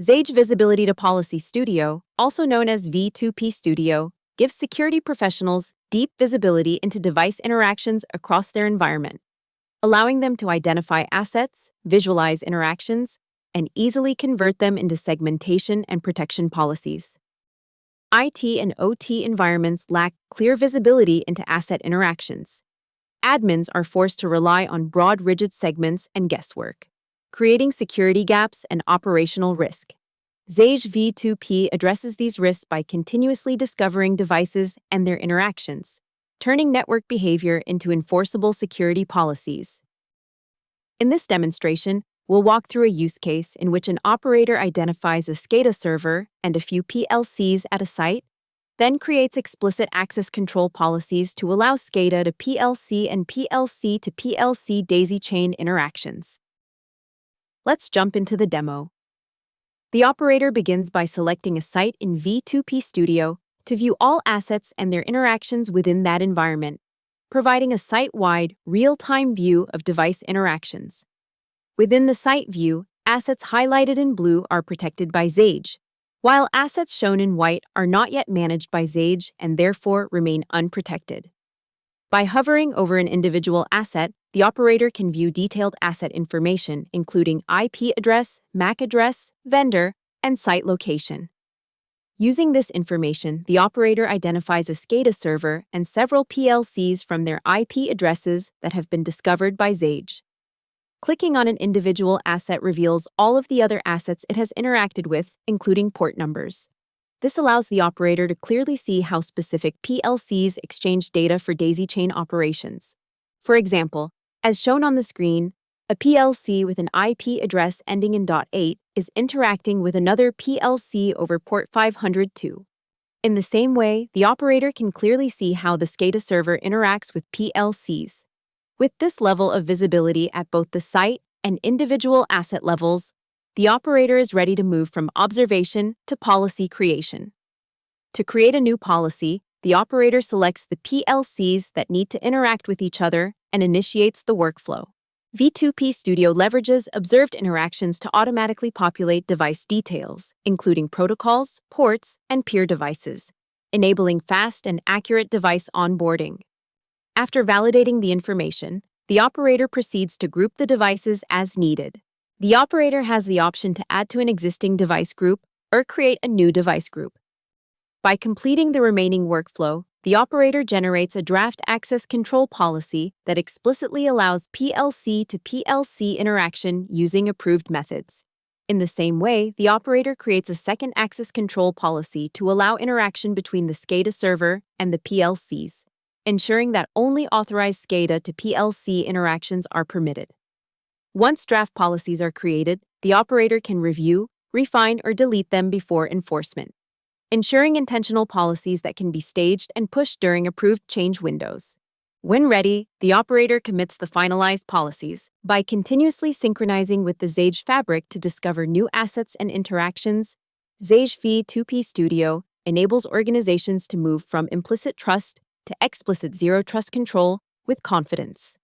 Xage Visibility-to-Policy Studio, also known as V2P Studio, gives security professionals deep visibility into device interactions across their environment, allowing them to identify assets, visualize interactions, and easily convert them into segmentation and protection policies. IT and OT environments lack clear visibility into asset interactions. Admins are forced to rely on broad, rigid segments and guesswork, creating security gaps and operational risk. Xage V2P addresses these risks by continuously discovering devices and their interactions, turning network behavior into enforceable security policies. In this demonstration, we'll walk through a use case in which an operator identifies a SCADA server and a few PLCs at a site, then creates explicit access control policies to allow SCADA to PLC and PLC to PLC daisy chain interactions. Let's jump into the demo. The operator begins by selecting a site in V2P Studio to view all assets and their interactions within that environment, providing a site-wide, real-time view of device interactions. Within the site view, assets highlighted in blue are protected by Xage, while assets shown in white are not yet managed by Xage and therefore remain unprotected. By hovering over an individual asset, the operator can view detailed asset information, including IP address, MAC address, vendor, and site location. Using this information, the operator identifies a SCADA server and several PLCs from their IP addresses that have been discovered by Xage. Clicking on an individual asset reveals all of the other assets it has interacted with, including port numbers. This allows the operator to clearly see how specific PLCs exchange data for daisy chain operations. For example, as shown on the screen, a PLC with an IP address ending in .8 is interacting with another PLC over port 502. In the same way, the operator can clearly see how the SCADA server interacts with PLCs. With this level of visibility at both the site and individual asset levels, the operator is ready to move from observation to policy creation. To create a new policy, the operator selects the PLCs that need to interact with each other and initiates the workflow. V2P Studio leverages observed interactions to automatically populate device details, including protocols, ports, and peer devices, enabling fast and accurate device onboarding. After validating the information, the operator proceeds to group the devices as needed. The operator has the option to add to an existing device group or create a new device group. By completing the remaining workflow, the operator generates a draft access control policy that explicitly allows PLC to PLC interaction using approved methods. In the same way, the operator creates a second access control policy to allow interaction between the SCADA server and the PLCs, ensuring that only authorized SCADA to PLC interactions are permitted. Once draft policies are created, the operator can review, refine, or delete them before enforcement, ensuring intentional policies that can be staged and pushed during approved change windows. When ready, the operator commits the finalized policies by continuously synchronizing with the Xage fabric to discover new assets and interactions. Xage V2P Studio enables organizations to move from implicit trust to explicit zero-trust control with confidence.